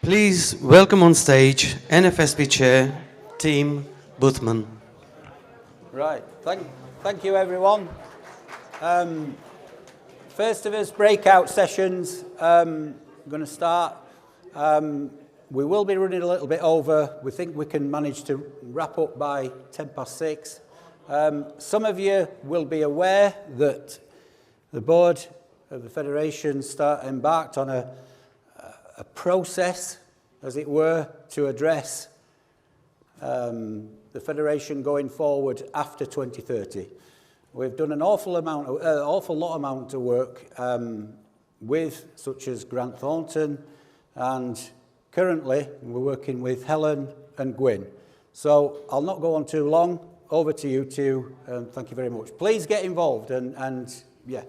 Please welcome on stage NFSP Chair, Team Boothman. Right, thank you everyone. First of us, breakout sessions. I'm going to start. We will be running a little bit over. We think we can manage to wrap up by 6:10. Some of you will be aware that the board of the Federation embarked on a process, as it were, to address the Federation going forward after 2030. We've done an awful lot amount of work with, such as Grant Thornton, and currently we're working with Helen and Gwyn. So I'll not go on too long. Over to you two. Thank you very much. Please get involved and yeah.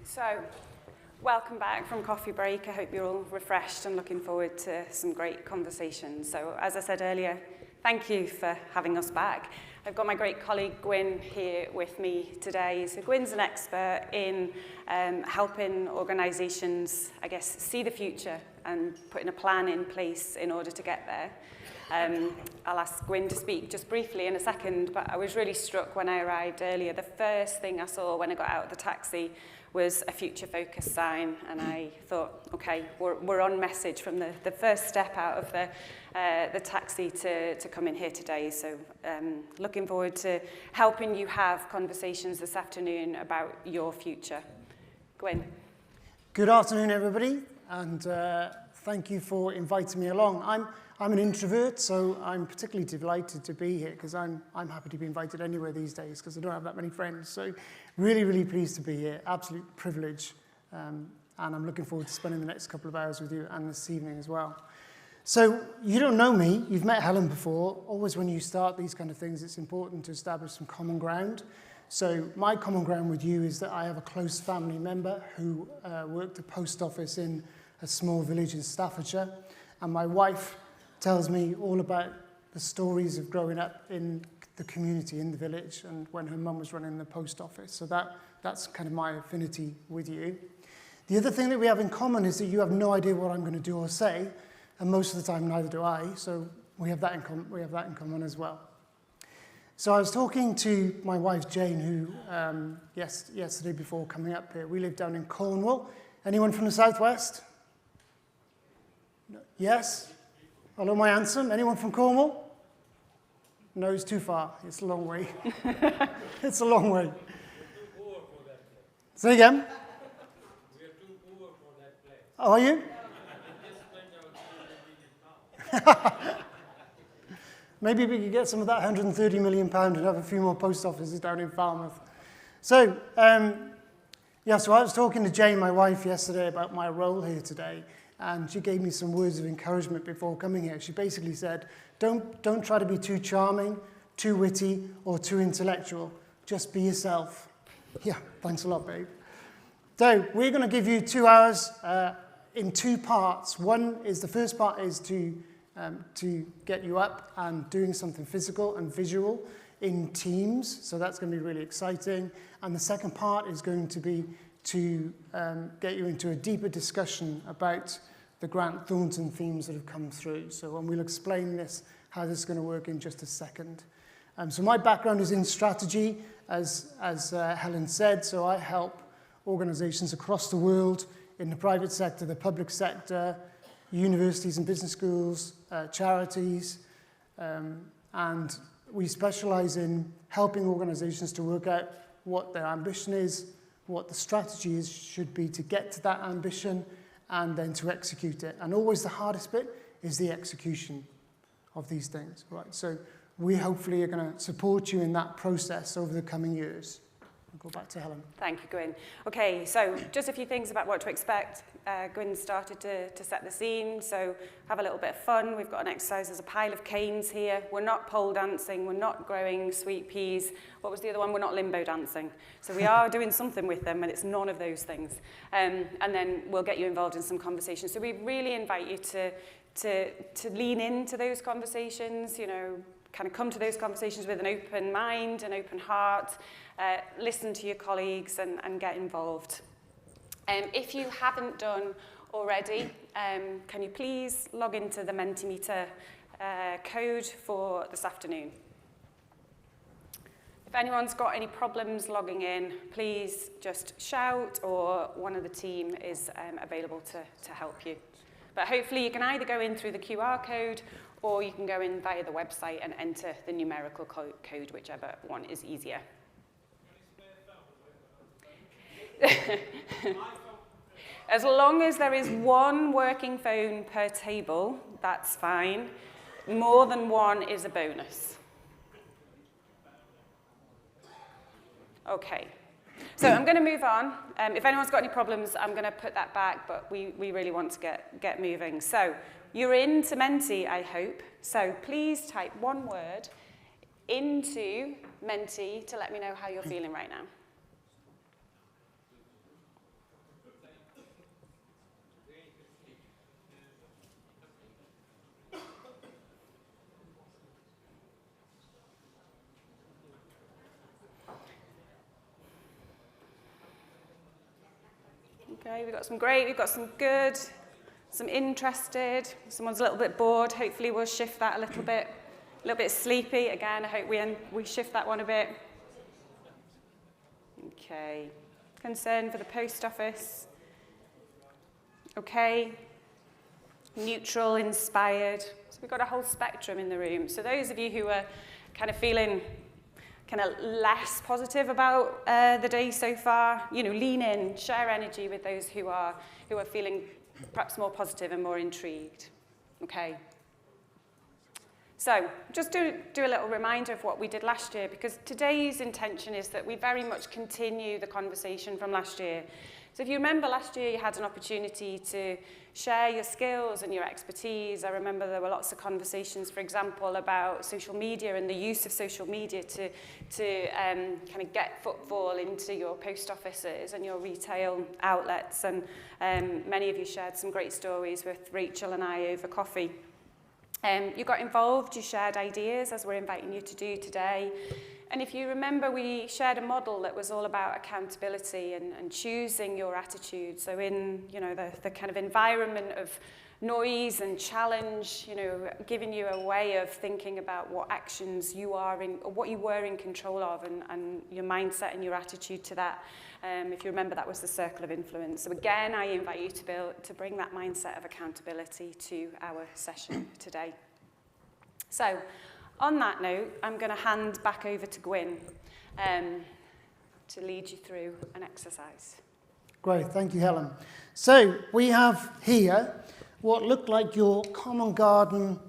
So, welcome back from coffee break. I hope you're all refreshed and looking forward to some great conversations. So, as I said earlier, thank you for having us back. I've got my great colleague Gwyn here with me today. So Gwyn's an expert in helping organisations, I guess, see the future and putting a plan in place in order to get there. I'll ask Gwyn to speak just briefly in a second, but I was really struck when I arrived earlier. The first thing I saw when I got out of the taxi was a future focus sign, and I thought, okay, we're on message from the first step out of the taxi to come in here today. So looking forward to helping you have conversations this afternoon about your future. Gwyn. Good afternoon, everybody, and thank you for inviting me along. I'm an introvert, so I'm particularly delighted to be here because I'm happy to be invited anywhere these days because I don't have that many friends. So really, really pleased to be here. Absolute privilege. And I'm looking forward to spending the next couple of hours with you and this evening as well. So you don't know me. You've met Helen before. Always when you start these kind of things, it's important to establish some common ground. So my common ground with you is that I have a close family member who worked at post office in a small village in Staffordshire. And my wife tells me all about the stories of growing up in the community, in the village, and when her mum was running the post office. So that's kind of my affinity with you. The other thing that we have in common is that you have no idea what I'm going to do or say, and most of the time neither do I, so we have that in common as well. So I was talking to my wife Jane, who yesterday before coming up here, we live down in Cornwall. Anyone from the southwest? No. Yes? Hello, my handsome. Anyone from Cornwall? No, it's too far. It's a long way. It's a long way. Say again? We are too poor for that place. Oh, are you? Maybe we could get some of that £130 million and have a few more post offices down in Falmouth. So, so I was talking to Jane, my wife, yesterday about my role here today. And she gave me some words of encouragement before coming here. She basically said, don't try to be too charming, too witty, or too intellectual. Just be yourself. Yeah, thanks a lot, babe. So we're going to give you 2 hours in two parts. The first part is to get you up and doing something physical and visual in teams. So that's going to be really exciting. And the second part is going to be to get you into a deeper discussion about the Grant Thornton themes that have come through. So we'll explain how this is going to work in just a second. So my background is in strategy, as Helen said. So I help organizations across the world in the private sector, the public sector, universities and business schools, charities, and we specialize in helping organizations to work out what their ambition is, what the strategy should be to get to that ambition, and then to execute it. And always the hardest bit is the execution of these things. Right? So we hopefully are going to support you in that process over the coming years. I'll go back to Helen. Thank you, Gwyn. Okay, so just a few things about what to expect. Gwyn started to set the scene, so have a little bit of fun. We've got an exercise. There's a pile of canes here. We're not pole dancing. We're not growing sweet peas. What was the other one? We're not limbo dancing. So we are doing something with them, and it's none of those things. And then we'll get you involved in some conversations. So we really invite you to lean into those conversations, kind of come to those conversations with an open mind, an open heart, listen to your colleagues and get involved. If you haven't done already, can you please log into the Mentimeter code for this afternoon? If anyone's got any problems logging in, please just shout, or one of the team is available to help you. But hopefully you can either go in through the QR code, or you can go in via the website and enter the numerical code, whichever one is easier. As long as there is one working phone per table, that's fine. More than one is a bonus. Okay, so I'm going to move on. If anyone's got any problems, I'm going to put that back, but we really want to get moving. So you're into Menti, I hope. So please type one word into Menti to let me know how you're feeling right now. Okay, we've got some great, we've got some good, some interested, someone's a little bit bored. Hopefully we'll shift that a little bit sleepy. Again, I hope we shift that one a bit. Okay, concern for the post office. Okay, neutral, inspired. So we've got a whole spectrum in the room. So those of you who are kind of feeling less positive about the day so far, lean in, share energy with those who are feeling perhaps more positive and more intrigued. Okay. So just do a little reminder of what we did last year, because today's intention is that we very much continue the conversation from last year. So if you remember last year, you had an opportunity to share your skills and your expertise. I remember there were lots of conversations, for example, about social media and the use of social media to kind of get footfall into your post offices and your retail outlets. And many of you shared some great stories with Rachel and I over coffee. You got involved, you shared ideas, as we're inviting you to do today. And if you remember, we shared a model that was all about accountability and choosing your attitude. So in the kind of environment of noise and challenge, giving you a way of thinking about what actions you are in, or what you were in control of, and your mindset and your attitude to that. If you remember, that was the circle of influence. So again, I invite you to bring that mindset of accountability to our session today. So, on that note, I'm going to hand back over to Gwyn to lead you through an exercise. Great, thank you, Helen. So we have here what looked like your common garden,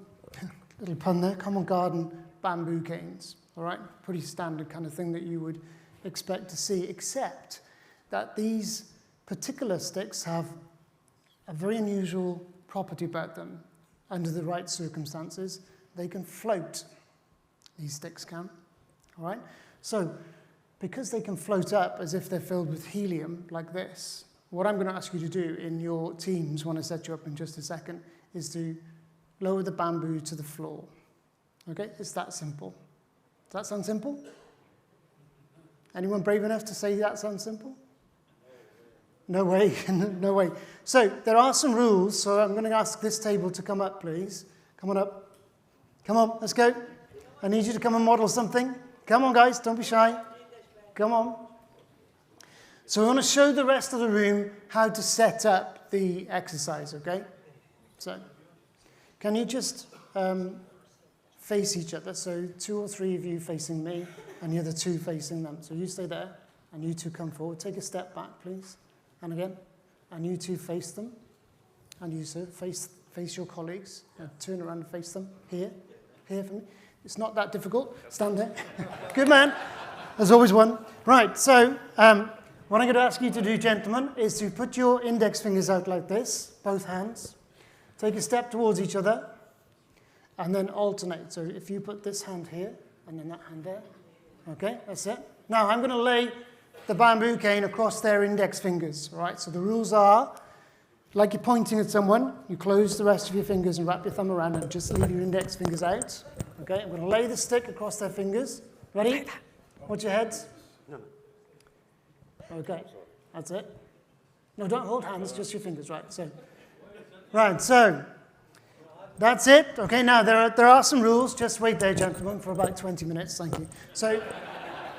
little pun there, common garden bamboo canes. All right, pretty standard kind of thing that you would expect to see, except that these particular sticks have a very unusual property about them. Under the right circumstances, they can float. These sticks can, all right? So because they can float up as if they're filled with helium like this, what I'm going to ask you to do in your teams when I set you up in just a second is to lower the bamboo to the floor. Okay, it's that simple. Does that sound simple? Anyone brave enough to say that sounds simple? No way, no way. So there are some rules, so I'm going to ask this table to come up, please. Come on up. Come on, let's go. I need you to come and model something. Come on, guys, don't be shy. Come on. So we want to show the rest of the room how to set up the exercise, okay? So can you just face each other? So 2 or 3 of you facing me, and the other 2 facing them. So you stay there, and you 2 come forward. Take a step back, please. And again. And you 2 face them. And you, sir, face your colleagues. And turn around and face them. Here for me. It's not that difficult. Stand there. Good man. There's always one. Right, so what I'm going to ask you to do, gentlemen, is to put your index fingers out like this, both hands. Take a step towards each other, and then alternate. So if you put this hand here, and then that hand there. Okay, that's it. Now I'm going to lay the bamboo cane across their index fingers. All right, so the rules are, like you're pointing at someone, you close the rest of your fingers and wrap your thumb around and just leave your index fingers out. Okay, I'm going to lay the stick across their fingers. Ready? Watch your heads. Okay, that's it. No, don't hold hands, just your fingers, right? So Right, so that's it. Okay, now there are some rules. Just wait there, gentlemen, for about 20 minutes. Thank you. So,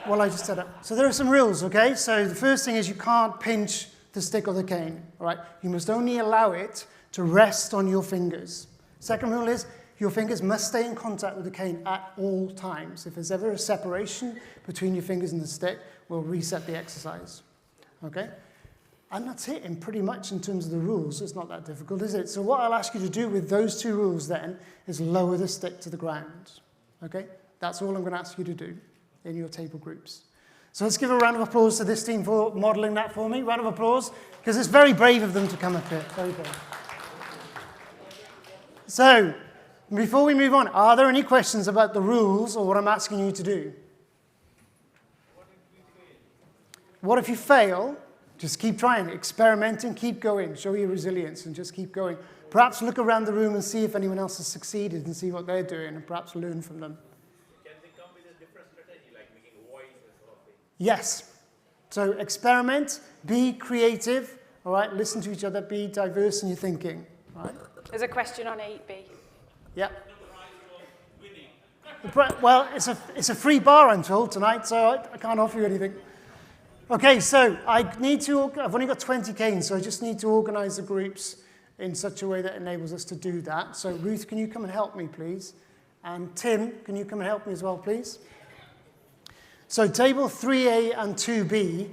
well, I just set up. So there are some rules, okay? So the first thing is you can't pinch the stick or the cane, all right? You must only allow it to rest on your fingers. Second rule is your fingers must stay in contact with the cane at all times. If there's ever a separation between your fingers and the stick, we'll reset the exercise, okay? And that's it, and pretty much in terms of the rules. It's not that difficult, is it? So what I'll ask you to do with those two rules then is lower the stick to the ground, okay? That's all I'm going to ask you to do in your table groups. So let's give a round of applause to this team for modelling that for me. Round of applause, because it's very brave of them to come up here. Very brave. So, before we move on, are there any questions about the rules or what I'm asking you to do? What if you fail? Just keep trying, experimenting, keep going, show your resilience and just keep going. Perhaps look around the room and see if anyone else has succeeded and see what they're doing and perhaps learn from them. Can they come with a different strategy, like making a voice and sort of thing? Yes. So experiment, be creative, all right? Listen to each other, be diverse in your thinking, all right? There's a question on 8B. Yeah. Well, it's a free bar, I'm told, tonight, so I can't offer you anything. Okay, so I've only got 20 canes, so I just need to organize the groups in such a way that enables us to do that. So Ruth, can you come and help me, please? And Tim, can you come and help me as well, please? So table 3A and 2B,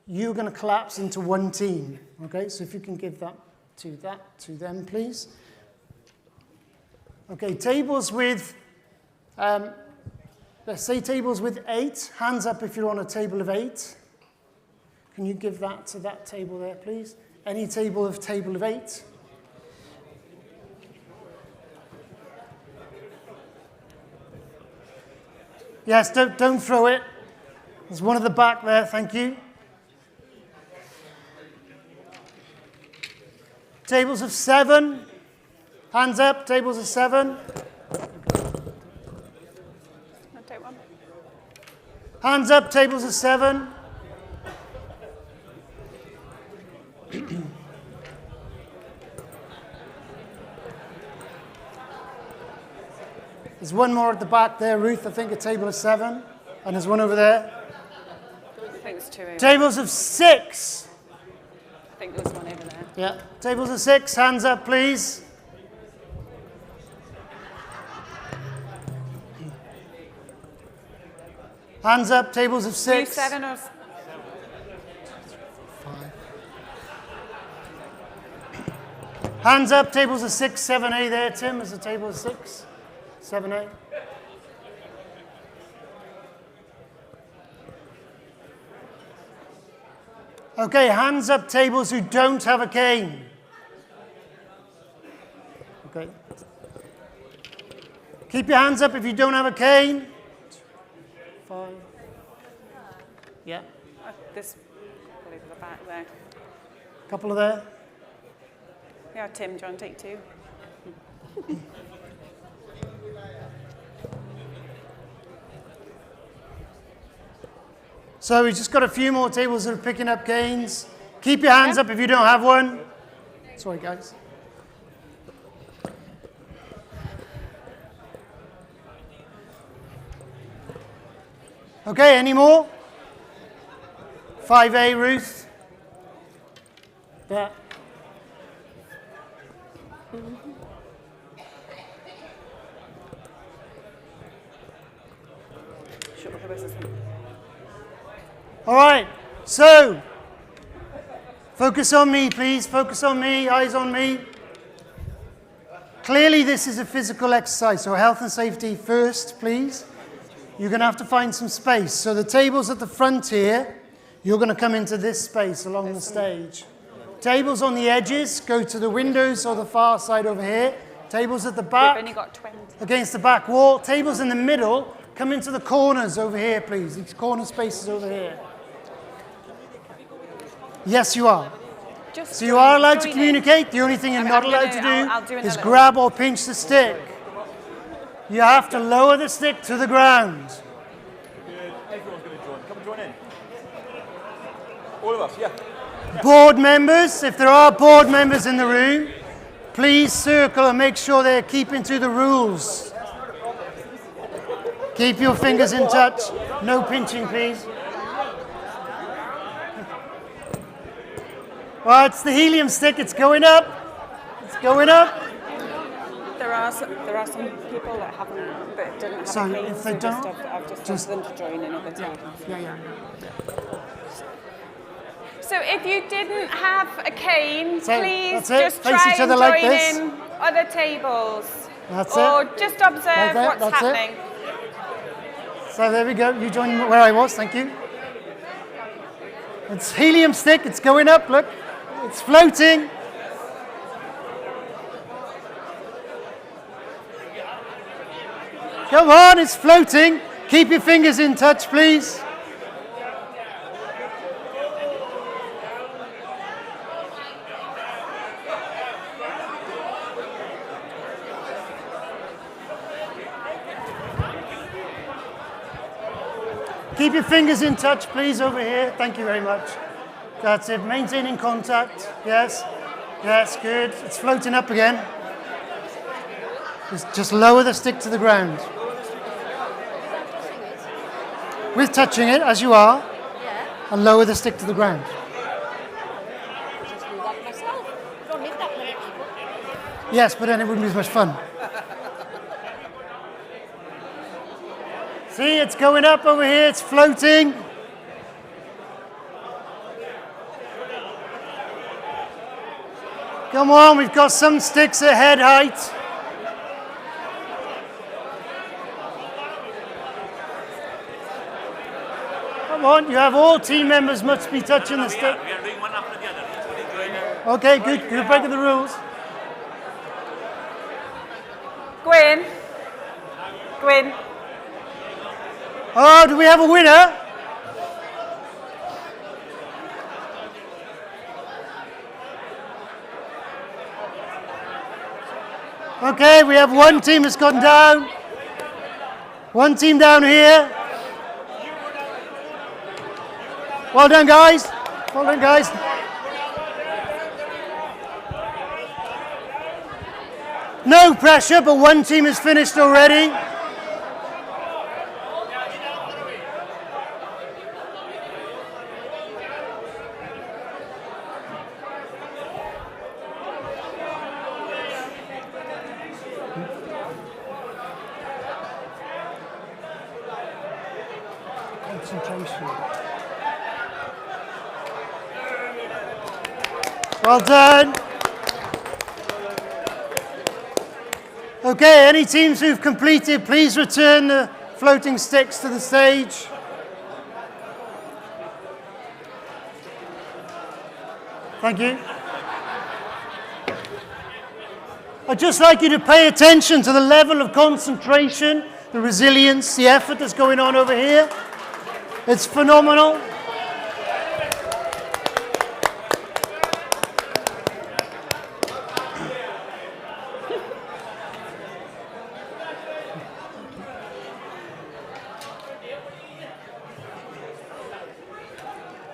you're going to collapse into one team. Okay, so if you can give that to them, please. Okay, tables with, let's say tables with 8. Hands up if you're on a table of 8. Can you give that to that table there, please? Any table of 8? Yes, don't throw it. There's one at the back there, thank you. Tables of 7. Hands up, tables of 7. I'll take one. Hands up, tables of 7. There's one more at the back there, Ruth, I think a table of 7. And there's one over there. I think there's 2 over there. Tables of 6. I think there's one over there. Yeah. Tables of 6, hands up, please. Hands up, tables of 6. 7 or... 5. Hands up, tables of 6, 7A there, Tim. There's a table of 6, 7A. Okay, hands up, tables who don't have a cane. Okay. Keep your hands up if you don't have a cane. 5. Yeah. This over the back there. Couple of there. Yeah, Tim, do you want to take 2? So we've just got a few more tables that are picking up canes. Keep your hands up if you don't have one. Sorry, guys. Okay, any more? 5A, Ruth. There. Sure, who is this? All right, so focus on me, please. Focus on me, eyes on me. Clearly, this is a physical exercise, so health and safety first, please. You're going to have to find some space. So the tables at the front here, you're going to come into this space along the stage. Tables on the edges, go to the windows or the far side over here. Tables at the back, We've only got 20. against the back wall. Tables in the middle, come into the corners over here, please. These corner spaces over here. Yes, you are. Just So you are allowed to join in. communicate. The only thing you're not allowed to I'll do do in a is little. grab or pinch the stick. You have to lower the stick to the ground. Everyone's going to join. Come and join in. All of us, yeah. Board members, if there are board members in the room, please circle and make sure they're keeping to the rules. Keep your fingers in touch. No pinching, please. Well, it's the helium stick. It's going up. It's going up. There are some people that didn't have So a cane, if they don't, I've just asked them to join in other tables. Yeah. So if you didn't have a cane, So, please that's it. just Face try each and other like join this. in other tables. That's or it. just observe Like that, what's that's it. happening. So there we go. You join where I was. Thank you. It's helium stick. It's going up. Look. It's floating. Come on. It's floating. Keep your fingers in touch, please. Keep your fingers in touch, please, over here. Thank you very much. That's it. Maintaining contact. Yes. Yes, good. It's floating up again. Just lower the stick to the ground. With touching it, as you are, and lower the stick to the ground. Yes, but then it wouldn't be as much fun. See, it's going up over here, it's floating. Come on, we've got some sticks at head height. Come on, you have all team members must be touching the stick. We are doing one after the other. Okay, good, you're breaking the rules. Gwyn. Gwyn. Oh, do we have a winner? Okay, we have one team that's gone down. One team down here. Well done, guys. Well done, guys. No pressure, but one team has finished already. Concentration. Well done. Okay, any teams who've completed, please return the floating sticks to the stage. Thank you. I'd just like you to pay attention to the level of concentration, the resilience, the effort that's going on over here. It's phenomenal.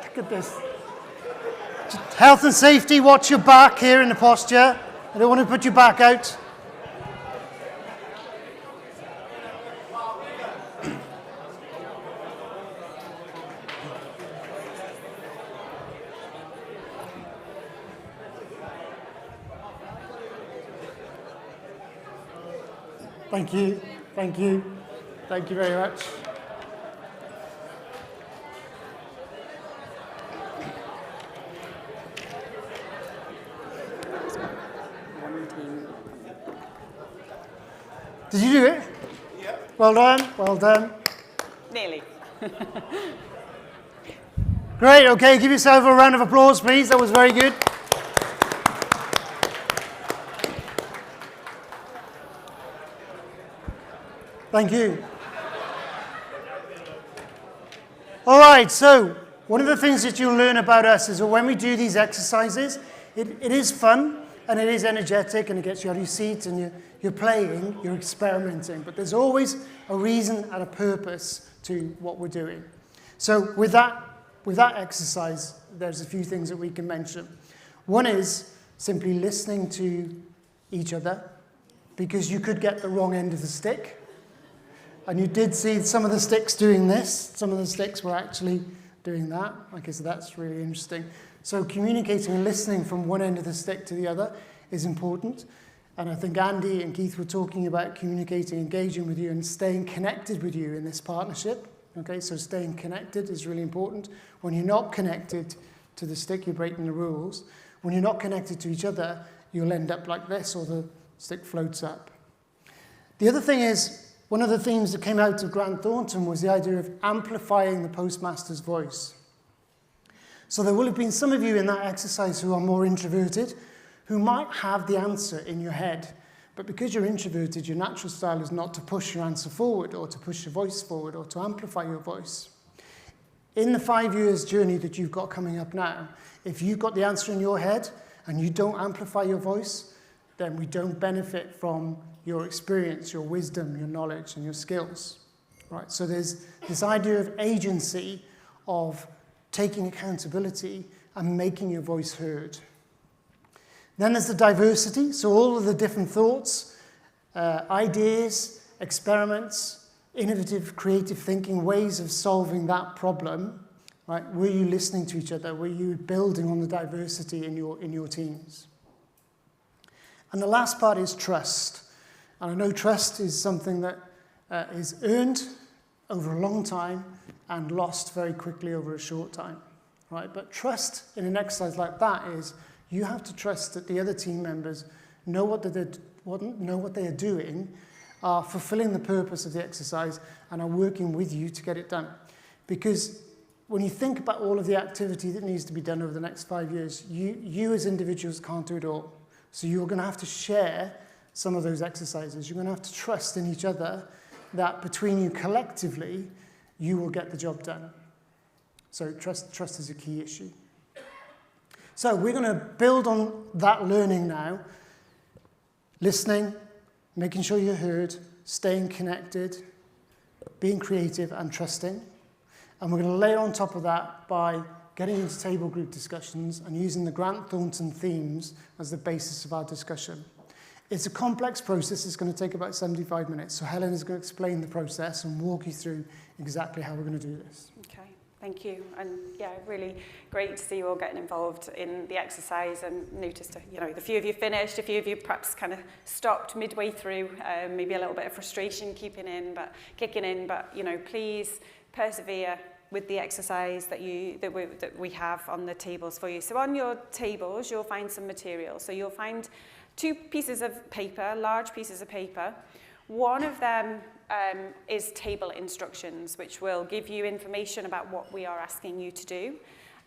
Look at this. Health and safety, watch your back here in the posture. I don't want to put your back out. Thank you, thank you, thank you very much. Did you do it? Yeah. Well done, well done. Nearly. Great, okay, give yourself a round of applause, please. That was very good. Thank you. All right, so one of the things that you'll learn about us is that when we do these exercises, it is fun and it is energetic and it gets you out of your seat and you're playing, you're experimenting, but there's always a reason and a purpose to what we're doing. So with that exercise, there's a few things that we can mention. One is simply listening to each other, because you could get the wrong end of the stick. And you did see some of the sticks doing this. Some of the sticks were actually doing that. Okay, so that's really interesting. So communicating and listening from one end of the stick to the other is important. And I think Andy and Keith were talking about communicating, engaging with you, and staying connected with you in this partnership. Okay, so staying connected is really important. When you're not connected to the stick, you're breaking the rules. When you're not connected to each other, you'll end up like this, or the stick floats up. The other thing is, one of the themes that came out of Grant Thornton was the idea of amplifying the postmaster's voice. So there will have been some of you in that exercise who are more introverted, who might have the answer in your head. But because you're introverted, your natural style is not to push your answer forward, or to push your voice forward, or to amplify your voice. In the 5 years journey that you've got coming up now, if you've got the answer in your head and you don't amplify your voice, then we don't benefit from your experience, your wisdom, your knowledge, and your skills. Right? So there's this idea of agency, of taking accountability and making your voice heard. Then there's the diversity, so all of the different thoughts, ideas, experiments, innovative, creative thinking, ways of solving that problem. Right? Were you listening to each other? Were you building on the diversity in your teams? And the last part is trust. And I know trust is something that is earned over a long time and lost very quickly over a short time. Right? But trust in an exercise like that is you have to trust that the other team members know what they are doing, are fulfilling the purpose of the exercise, and are working with you to get it done. Because when you think about all of the activity that needs to be done over the next 5 years, you as individuals can't do it all. So you're going to have to share some of those exercises. You're going to have to trust in each other that between you collectively, you will get the job done. So trust is a key issue. So we're going to build on that learning now. Listening, making sure you're heard, staying connected, being creative and trusting. And we're going to layer on top of that by getting into table group discussions and using the Grant Thornton themes as the basis of our discussion. It's a complex process. It's going to take about 75 minutes. So Helen is going to explain the process and walk you through exactly how we're going to do this. Okay, thank you. And yeah, really great to see you all getting involved in the exercise, and noticed, the few of you finished, a few of you perhaps kind of stopped midway through, maybe a little bit of frustration kicking in, but please persevere with the exercise that we have on the tables for you. So on your tables, you'll find some material. So you'll find 2 pieces of paper, large pieces of paper. One of them is table instructions, which will give you information about what we are asking you to do.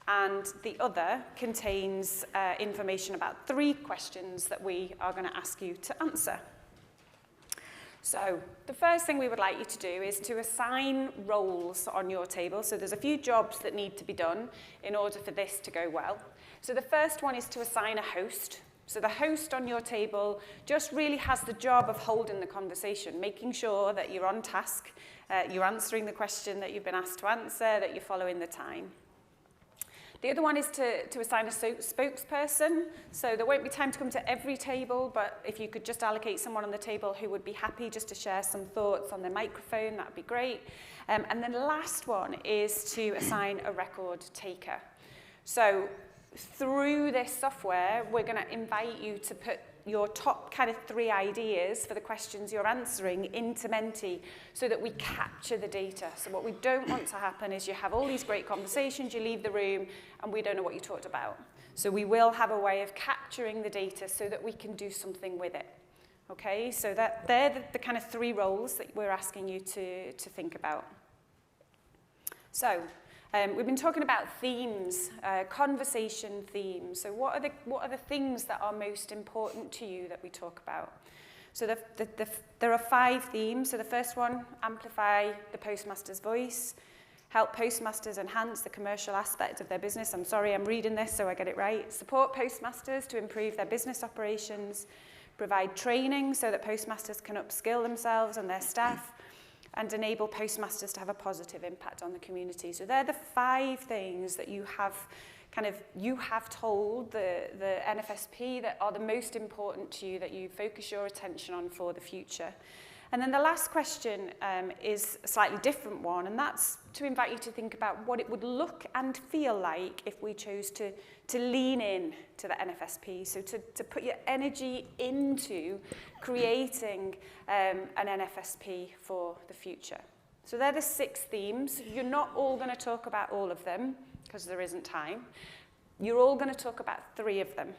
And the other contains information about 3 questions that we are going to ask you to answer. So the first thing we would like you to do is to assign roles on your table. So there's a few jobs that need to be done in order for this to go well. So the first one is to assign a host. So the host on your table just really has the job of holding the conversation, making sure that you're on task, you're answering the question that you've been asked to answer, that you're following the time. The other one is to assign a spokesperson. So there won't be time to come to every table, but if you could just allocate someone on the table who would be happy just to share some thoughts on their microphone, that would be great. And then the last one is to assign a record taker. So through this software, we're going to invite you to put your top kind of 3 ideas for the questions you're answering into Menti so that we capture the data. So what we don't want to happen is you have all these great conversations, you leave the room, and we don't know what you talked about. So we will have a way of capturing the data so that we can do something with it. Okay, so they're the kind of 3 roles that we're asking you to think about. So we've been talking about themes, conversation themes. So what are the things that are most important to you that we talk about? So there are 5 themes. So the first one, amplify the postmaster's voice, help postmasters enhance the commercial aspect of their business. I'm sorry, I'm reading this so I get it right. Support postmasters to improve their business operations, provide training so that postmasters can upskill themselves and their staff, and enable postmasters to have a positive impact on the community. So they're the 5 things that you have kind of you have told the NFSP that are the most important to you, that you focus your attention on for the future. And then the last question is a slightly different one, and that's to invite you to think about what it would look and feel like if we chose to lean in to the NFSP, so to put your energy into creating an NFSP for the future. So they're the 6 themes. You're not all going to talk about all of them, because there isn't time. You're all going to talk about 3 of them.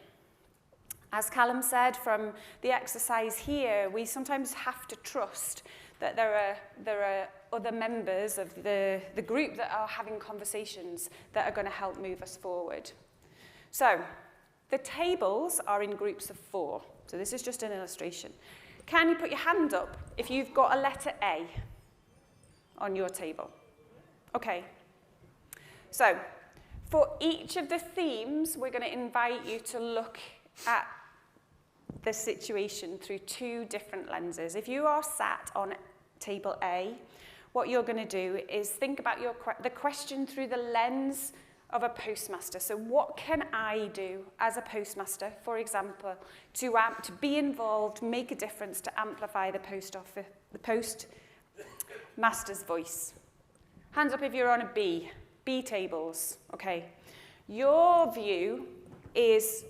As Callum said, from the exercise here, we sometimes have to trust that there are other members of the group that are having conversations that are going to help move us forward. So the tables are in groups of 4. So this is just an illustration. Can you put your hand up if you've got a letter A on your table? Okay. So for each of the themes, we're going to invite you to look at the situation through 2 different lenses. If you are sat on table A, what you're going to do is think about the question through the lens of a postmaster. So what can I do as a postmaster, for example, to be involved, make a difference, to amplify the postmaster's voice? Hands up if you're on a B tables. Okay. Your view is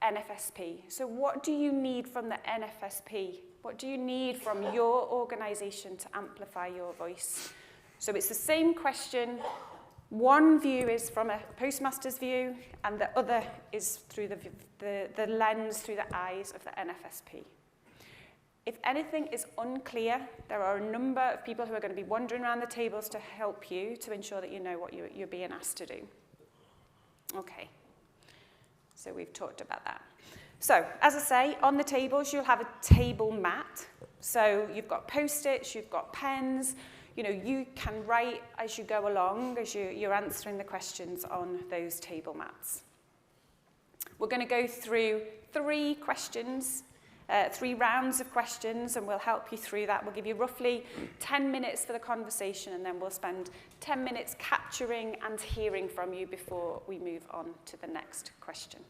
NFSP. So what do you need from the NFSP? What do you need from your organisation to amplify your voice? So it's the same question. One view is from a postmaster's view, and the other is through the lens, through the eyes of the NFSP. If anything is unclear, there are a number of people who are going to be wandering around the tables to help you, to ensure that you know what you're being asked to do. Okay. So we've talked about that. So, as I say, on the tables, you'll have a table mat. So you've got Post-its, you've got pens. You know, you can write as you go along, as you're answering the questions on those table mats. We're going to go through 3 questions, 3 rounds of questions, and we'll help you through that. We'll give you roughly 10 minutes for the conversation, and then we'll spend 10 minutes capturing and hearing from you before we move on to the next question.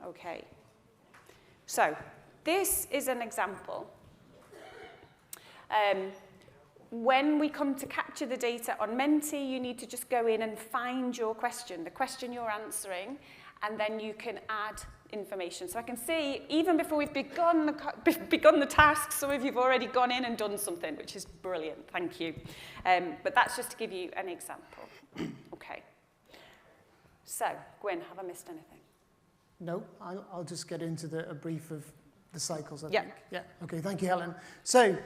Okay. So, this is an example. When we come to capture the data on Menti, you need to just go in and find your question, the question you're answering, and then you can add information. So I can see, even before we've begun the task, some of you have already gone in and done something, which is brilliant, thank you. But that's just to give you an example. Okay. So, Gwyn, have I missed anything? No, I'll just get into a brief of the cycles, I Yeah. think. Yeah. Okay, thank you, Helen. So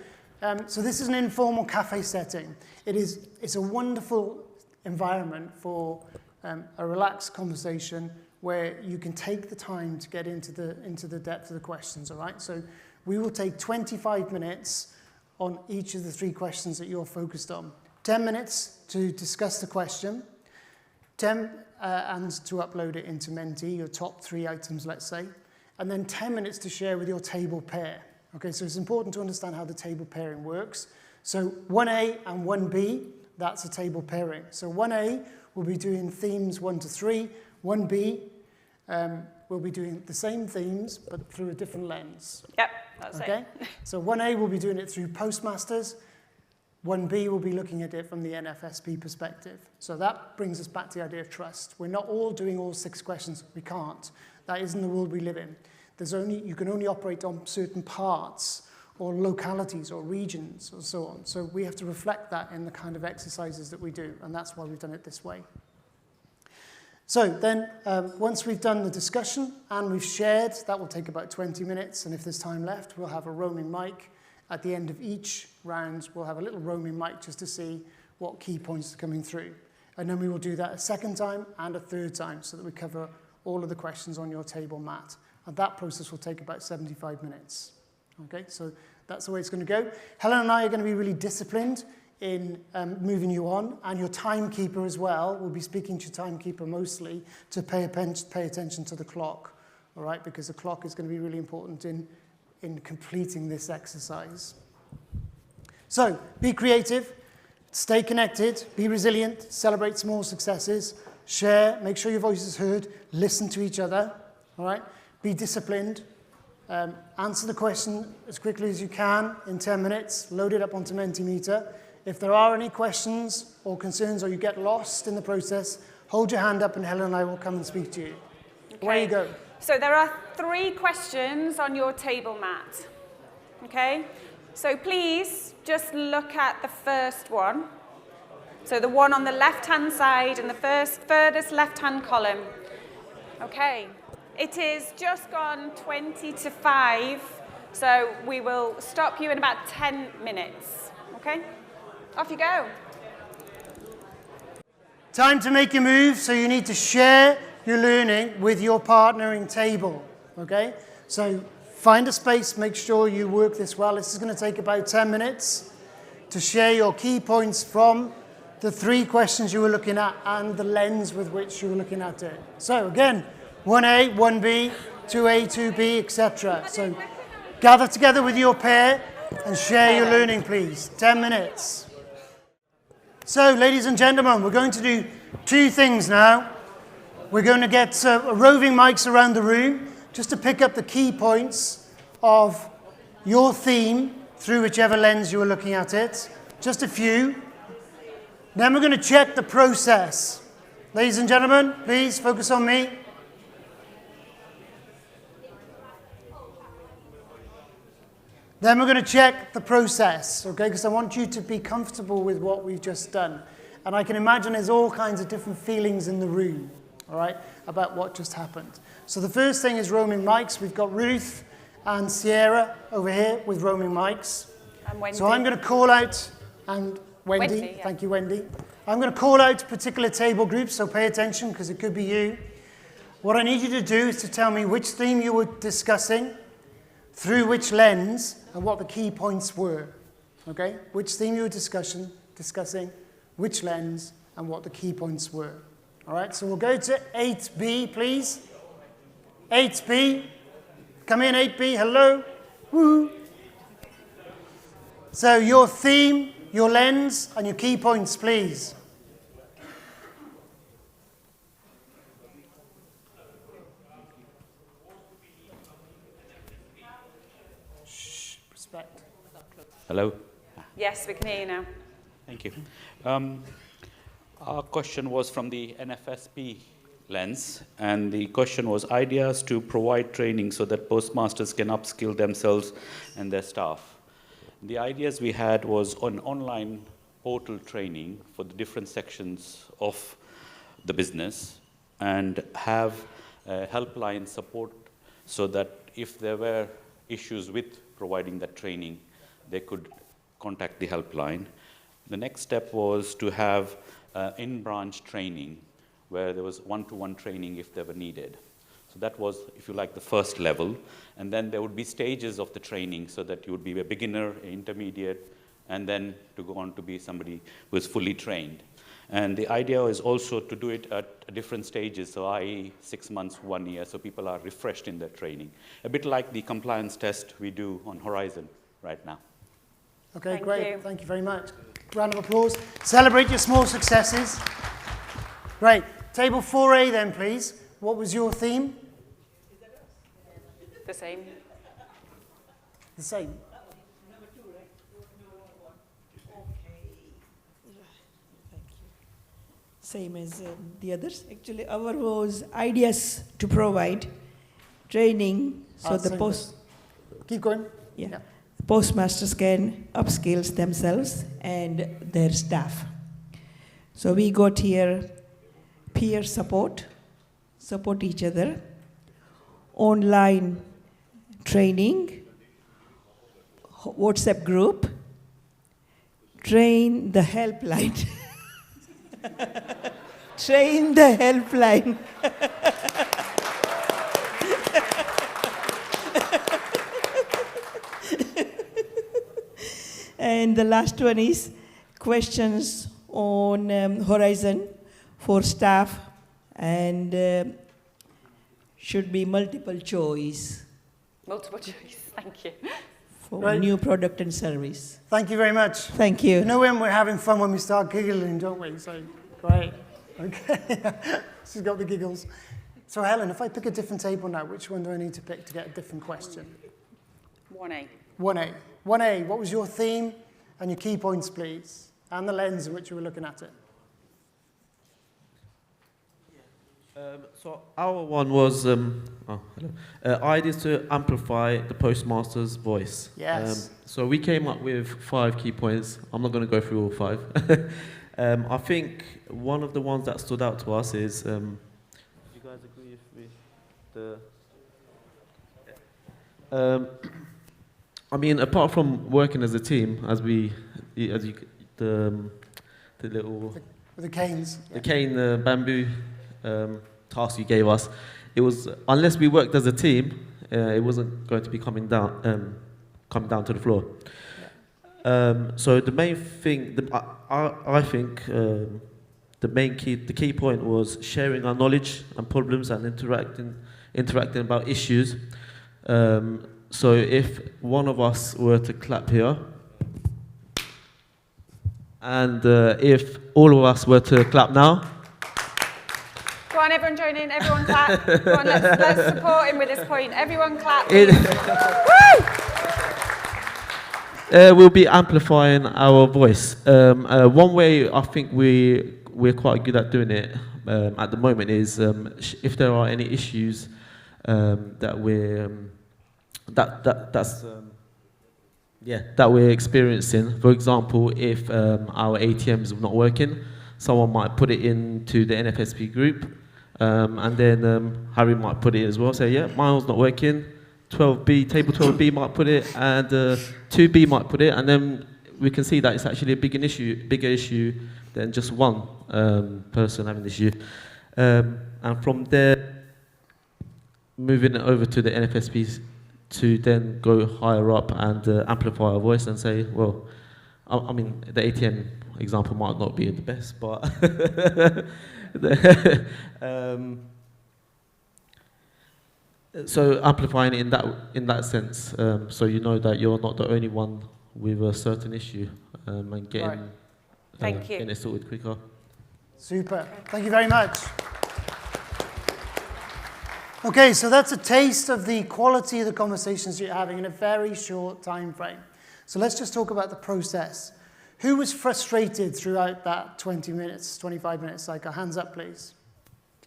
this is an informal cafe setting. It's a wonderful environment for a relaxed conversation where you can take the time to get into the depth of the questions, all right? So we will take 25 minutes on each of the 3 questions that you're focused on. 10 minutes to discuss the question, and to upload it into Menti, your top 3 items, let's say, and then 10 minutes to share with your table pair. Okay, so it's important to understand how the table pairing works. So 1A and 1B, that's a table pairing. So 1A will be doing themes 1 to 3, 1B will be doing the same themes, but through a different lens. Yep, that's okay? So 1A will be doing it through postmasters, 1B will be looking at it from the NFSP perspective. So that brings us back to the idea of trust. We're not all doing all 6 questions. We can't. That isn't the world we live in. You can only operate on certain parts or localities or regions or so on. So we have to reflect that in the kind of exercises that we do, and that's why we've done it this way. So then, once we've done the discussion and we've shared, that will take about 20 minutes, and if there's time left, we'll have a roaming mic. At the end of each round, we'll have a little roaming mic just to see what key points are coming through. And then we will do that a second time and a third time so that we cover all of the questions on your table mat. And that process will take about 75 minutes. Okay, so that's the way it's going to go. Helen and I are going to be really disciplined in moving you on, and your timekeeper as well. We'll be speaking to your timekeeper mostly to pay attention to the clock, all right, because the clock is going to be really important in completing this exercise. So, be creative, stay connected, be resilient, celebrate small successes, share, make sure your voice is heard, listen to each other, all right? Be disciplined. Answer the question as quickly as you can in 10 minutes. Load it up onto Mentimeter. If there are any questions or concerns or you get lost in the process, hold your hand up and Helen and I will come and speak to you. Okay. Away you go. So there are 3 questions on your table mat. Okay? So please just look at the first one. So the one on the left-hand side in the furthest left-hand column. Okay. It is just gone 20 to 5, so we will stop you in about 10 minutes. Okay? Off you go. Time to make your move, so you need to share your learning with your partnering table, okay? So find a space, make sure you work this well. This is going to take about 10 minutes to share your key points from the 3 questions you were looking at and the lens with which you were looking at it. So again, 1A, 1B, 2A, 2B, etc. So gather together with your pair and share your learning, please. 10 minutes. So, ladies and gentlemen, we're going to do 2 things now. We're going to get roving mics around the room just to pick up the key points of your theme through whichever lens you were looking at it. Just a few. Then we're going to check the process. Ladies and gentlemen, please focus on me. Then we're going to check the process, okay, because I want you to be comfortable with what we've just done. And I can imagine there's all kinds of different feelings in the room, all right, about what just happened. So the first thing is roaming mics. We've got Ruth and Sierra over here with roaming mics. And Wendy. So I'm going to call out, and Wendy, yeah. Thank you, Wendy. I'm going to call out particular table groups, so pay attention because it could be you. What I need you to do is to tell me which theme you were discussing, through which lens, and what the key points were, okay? Which theme you were discussing, which lens, and what the key points were. All right, so we'll go to 8B, please. 8B. Come in, 8B. Hello. Woo. So your theme, your lens, and your key points, please. Hello? Yes, we can hear you now. Thank you. Our question was from the NFSP lens, and the question was ideas to provide training so that postmasters can upskill themselves and their staff. The ideas we had was an online portal training for the different sections of the business and have helpline support so that if there were issues with providing that training, they could contact the helpline. The next step was to have in-branch training where there was one-to-one training if they were needed. So that was, if you like, the first level. And then there would be stages of the training so that you would be a beginner, an intermediate, and then to go on to be somebody who is fully trained. And the idea is also to do it at different stages, so i.e. 6 months, 1 year, so people are refreshed in their training. A bit like the compliance test we do on Horizon right now. Okay, Thank great. you. Thank you very much. Round of applause. Celebrate your small successes. Great. Table 4A then, please. What was your theme? The same. The same. Same as the others. Actually, our was ideas to provide training so the same post. Keep going. Yeah. Postmasters can upskill themselves and their staff. So we got here peer support each other, online training, WhatsApp group, train the helpline. Train the helpline. And the last one is questions on Horizon for staff, and should be multiple choice Multiple choice. Thank you. for new product and service. Thank you very much. Thank you. You know when we're having fun when we start giggling, don't we? So, great. Okay, she's got the giggles. So Helen, if I pick a different table now, which one do I need to pick to get a different question? 1A. 1A. 1A, what was your theme and your key points, please? And the lens in which you were looking at it. So our one was ideas to amplify the postmaster's voice. Yes. So we came up with 5 key points. I'm not going to go through all 5. I think one of the ones that stood out to us is, do you guys agree with the... I mean, apart from working as a team, the little... With the canes. The cane bamboo task you gave us, it was, unless we worked as a team, it wasn't going to be coming down to the floor. So the main thing, I think, the key point was sharing our knowledge and problems and interacting about issues. So if one of us were to clap here, and if all of us were to clap now. Go on, everyone join in, everyone clap. Go on, let's support him with this point. Everyone clap. Woo! We'll be amplifying our voice. One way I think we're quite good at doing it at the moment is if there are any issues that we're experiencing. For example, if our ATMs are not working, someone might put it into the NFSP group, and then Harry might put it as well. Say, yeah, mine's not working. 12B, table 12B might put it, and 2B might put it, and then we can see that it's actually a bigger issue than just one person having the issue. And from there, moving it over to the NFSP to then go higher up and amplify our voice and say, well, I mean, the ATM example might not be the best, but so amplifying it in that sense, so you know that you're not the only one with a certain issue, and getting it sorted quicker. Super. Thank you very much. Okay, so that's a taste of the quality of the conversations you're having in a very short time frame. So let's just talk about the process. Who was frustrated throughout that 20 minutes, 25 minutes cycle? Hands up, please.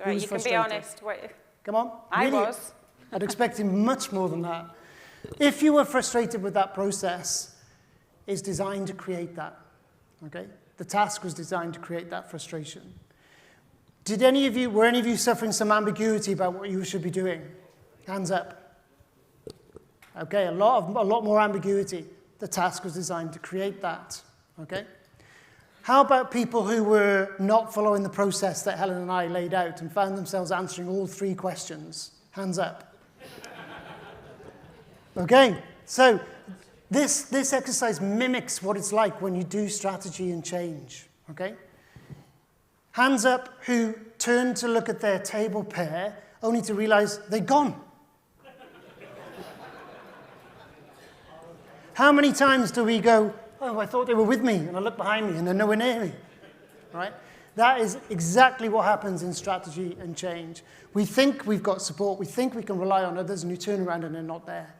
Right, you can be honest. Wait. Come on. I Really? was. I'd expect much more than that. If you were frustrated with that process, it's designed to create that. Okay? The task was designed to create that frustration. Were any of you suffering some ambiguity about what you should be doing? Hands up. Okay, a lot more ambiguity. The task was designed to create that. Okay? How about people who were not following the process that Helen and I laid out and found themselves answering all 3 questions? Hands up. Okay, so this exercise mimics what it's like when you do strategy and change. Okay? Hands up who turned to look at their table pair only to realize they'd gone. How many times do we go, oh, I thought they were with me, and I look behind me, and they're nowhere near me, right? That is exactly what happens in strategy and change. We think we've got support, we think we can rely on others, and you turn around and they're not there,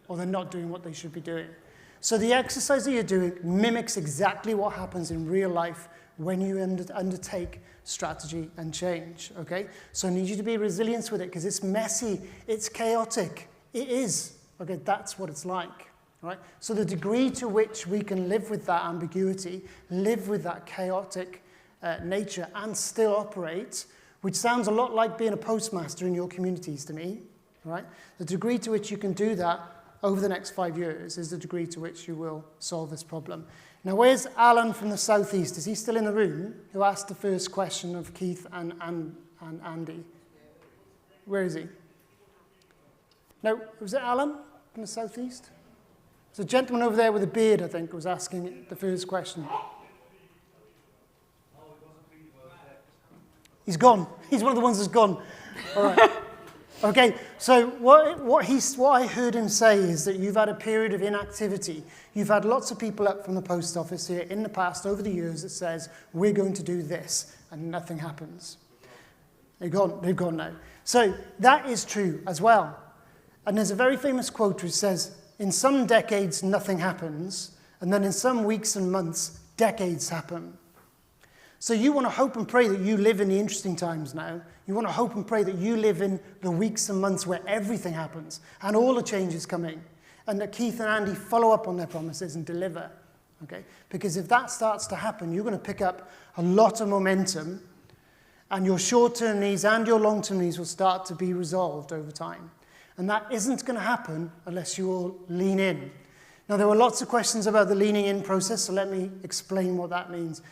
or they're not doing what they should be doing. So the exercise that you're doing mimics exactly what happens in real life when you undertake strategy and change, okay? So I need you to be resilient with it, because it's messy, it's chaotic. It is, okay? That's what it's like. Right? So the degree to which we can live with that ambiguity, live with that chaotic nature, and still operate, which sounds a lot like being a postmaster in your communities to me, right? The degree to which you can do that over the next 5 years is the degree to which you will solve this problem. Now, where's Alan from the Southeast? Is he still in the room? Who asked the first question of Keith and Andy? Where is he? No, was it Alan from the Southeast? There's a gentleman over there with a beard, I think, was asking the first question. He's gone. He's one of the ones that's gone. All right. Okay, so what I heard him say is that you've had a period of inactivity. You've had lots of people up from the post office here in the past, over the years, that says, we're going to do this, and nothing happens. They've gone now. So that is true as well. And there's a very famous quote which says, in some decades, nothing happens, and then in some weeks and months, decades happen. So you want to hope and pray that you live in the interesting times now. You want to hope and pray that you live in the weeks and months where everything happens and all the changes come in, and that Keith and Andy follow up on their promises and deliver. Okay? Because if that starts to happen, you're going to pick up a lot of momentum, and your short-term needs and your long-term needs will start to be resolved over time. And that isn't going to happen unless you all lean in. Now, there were lots of questions about the leaning in process, so let me explain what that means.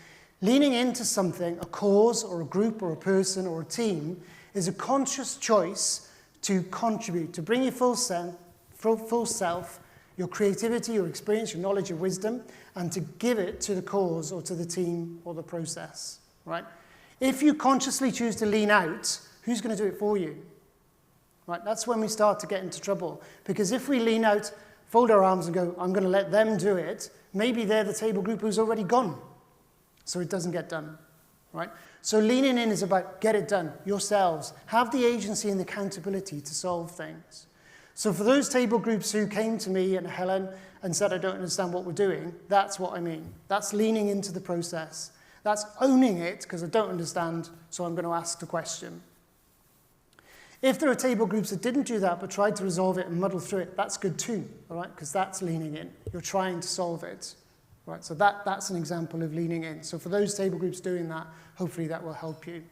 Leaning into something, a cause or a group or a person or a team, is a conscious choice to contribute, to bring your full self, your creativity, your experience, your knowledge, your wisdom, and to give it to the cause or to the team or the process, right? If you consciously choose to lean out, who's going to do it for you? Right? That's when we start to get into trouble. Because if we lean out, fold our arms and go, I'm going to let them do it, maybe they're the table group who's already gone. So it doesn't get done, right? So leaning in is about get it done yourselves. Have the agency and the accountability to solve things. So for those table groups who came to me and Helen and said, I don't understand what we're doing, that's what I mean. That's leaning into the process. That's owning it because I don't understand, so I'm going to ask the question. If there are table groups that didn't do that but tried to resolve it and muddle through it, that's good too, all right? Because that's leaning in. You're trying to solve it. Right, so that's an example of leaning in. So for those table groups doing that, hopefully that will help you.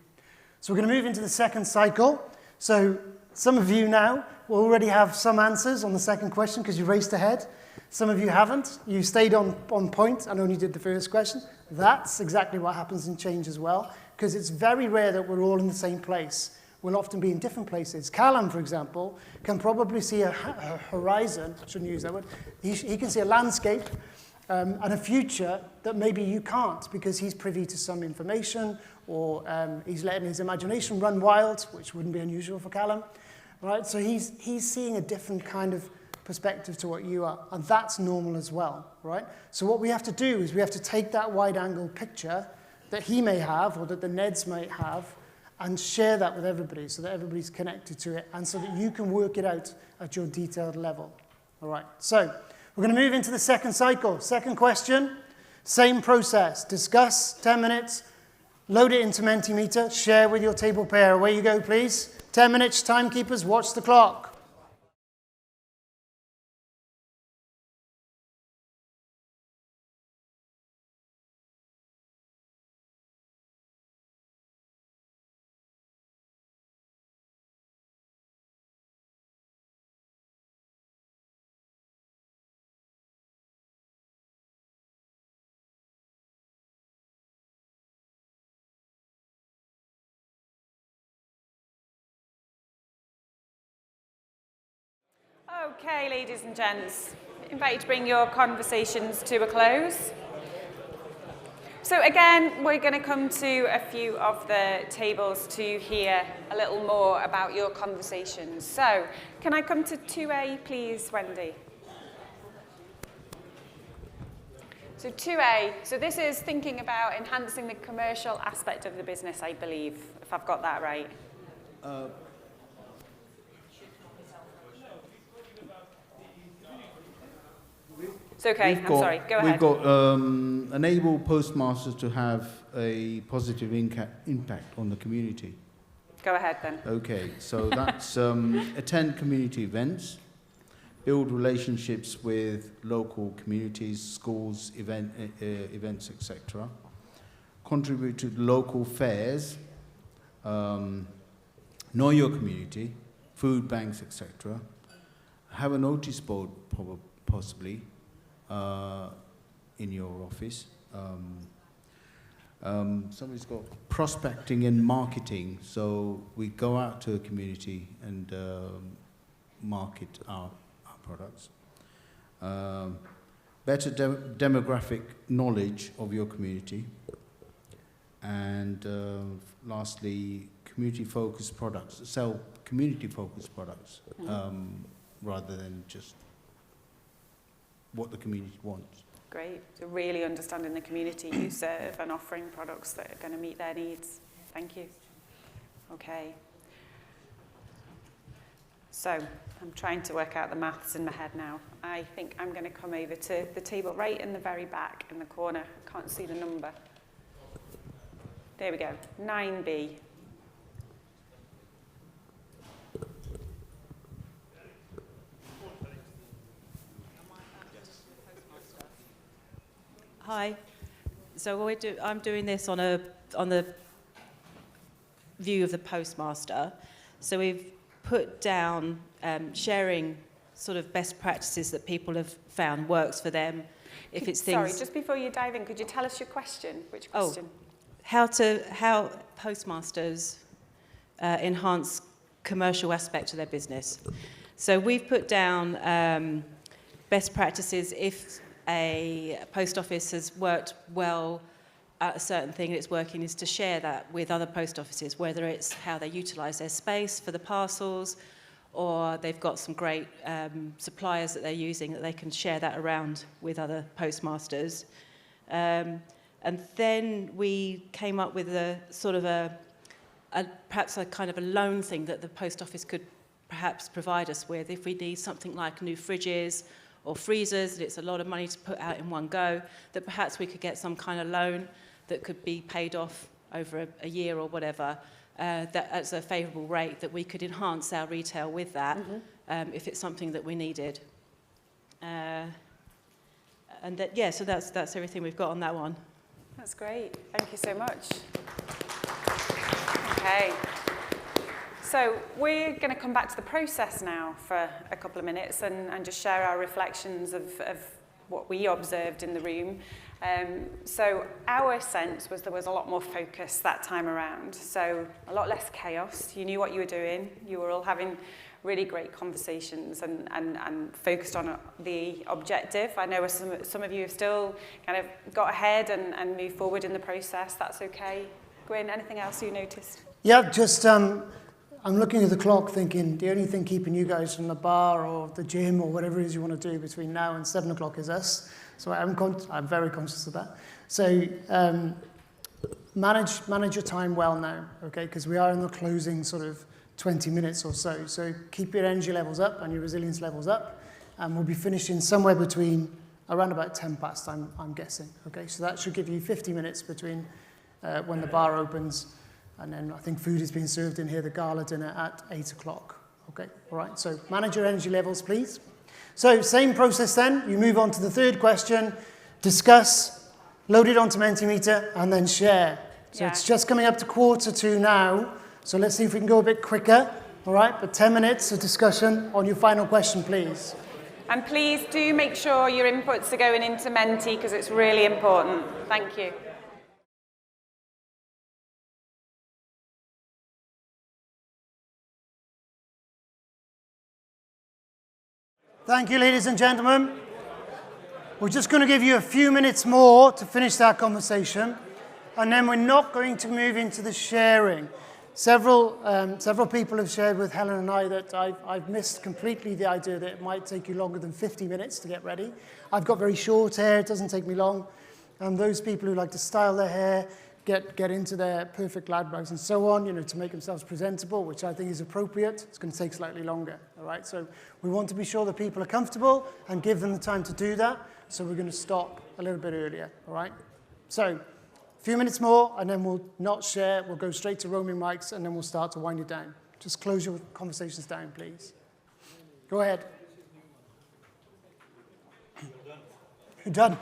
So we're going to move into the second cycle. So some of you now will already have some answers on the second question because you raced ahead. Some of you haven't. You stayed on point and only did the first question. That's exactly what happens in change as well, because it's very rare that we're all in the same place. We'll often be in different places. Callum, for example, can probably see a horizon. I shouldn't use that word. He can see a landscape and a future that maybe you can't because he's privy to some information or he's letting his imagination run wild, which wouldn't be unusual for Callum, right? So he's seeing a different kind of perspective to what you are, and that's normal as well, right? So what we have to do is we have to take that wide-angle picture that he may have or that the Neds might have and share that with everybody so that everybody's connected to it and so that you can work it out at your detailed level, all right? So we're going to move into the second cycle. Second question, same process. Discuss, 10 minutes, load it into Mentimeter, share with your table pair. Away you go, please. 10 minutes, timekeepers, watch the clock. Okay, ladies and gents, I invite you to bring your conversations to a close. So again, we're going to come to a few of the tables to hear a little more about your conversations. So can I come to 2A, please, Wendy? So 2A, so this is thinking about enhancing the commercial aspect of the business, I believe, if I've got that right. It's okay, I'm sorry, go ahead. We've got enable postmasters to have a positive impact on the community. Go ahead then. Okay, so that's attend community events, build relationships with local communities, schools, events, etc. Contribute to local fairs, know your community, food banks, etc. Have a notice board, possibly, in your office. Somebody's got prospecting and marketing, so we go out to a community and market our products. Better demographic knowledge of your community, and lastly, community-focused products, sell community-focused products, rather than just what the community wants. Great. So really understanding the community you serve and offering products that are going to meet their needs. Thank you. Okay. So I'm trying to work out the maths in my head now. I think I'm going to come over to the table right in the very back in the corner. I can't see the number. There we go. 9B. Hi. So I'm doing this on the view of the postmaster. So we've put down sharing sort of best practices that people have found works for them. If it's things. Sorry, just before you dive in, could you tell us your question? Which question? How postmasters enhance commercial aspect of their business. So we've put down best practices if a post office has worked well at a certain thing and it's working, is to share that with other post offices, whether it's how they utilise their space for the parcels, or they've got some great suppliers that they're using that they can share that around with other postmasters. And then we came up with a sort of perhaps a kind of a loan thing that the post office could perhaps provide us with if we need something like new fridges or freezers, and it's a lot of money to put out in one go, that perhaps we could get some kind of loan that could be paid off over a year or whatever, that at a favourable rate, that we could enhance our retail with that, if it's something that we needed. And that, yeah, so that's everything we've got on that one. That's great. Thank you so much. Okay. So we're going to come back to the process now for a couple of minutes and just share our reflections of what we observed in the room. So our sense was there was a lot more focus that time around. So a lot less chaos. You knew what you were doing. You were all having really great conversations and focused on the objective. I know some of you have still kind of got ahead and moved forward in the process. That's okay. Gwyn, anything else you noticed? Yeah, just I'm looking at the clock thinking the only thing keeping you guys from the bar or the gym or whatever it is you want to do between now and 7 o'clock is us. So I'm very conscious of that. So manage your time well now, okay? Because we are in the closing sort of 20 minutes or so. So keep your energy levels up and your resilience levels up. And we'll be finishing somewhere between around about 10 past, I'm guessing. Okay, so that should give you 50 minutes between when the bar opens. And then I think food is being served in here, the gala dinner at 8 o'clock. Okay, all right, so manage your energy levels, please. So same process then, you move on to the third question, discuss, load it onto Mentimeter, and then share. So it's just coming up to 1:45 now, so let's see if we can go a bit quicker, all right? But 10 minutes of discussion on your final question, please. And please do make sure your inputs are going into Menti because it's really important. Thank you. Thank you, ladies and gentlemen. We're just going to give you a few minutes more to finish that conversation, and then we're not going to move into the sharing. Several people have shared with Helen and I that I've missed completely the idea that it might take you longer than 50 minutes to get ready. I've got very short hair, it doesn't take me long. And those people who like to style their hair, get into their perfect lad brows and so on, to make themselves presentable, which I think is appropriate. It's going to take slightly longer, all right? So we want to be sure that people are comfortable and give them the time to do that. So we're going to stop a little bit earlier, all right? So a few minutes more, and then we'll not share. We'll go straight to roaming mics, and then we'll start to wind it down. Just close your conversations down, please. Go ahead. You're done.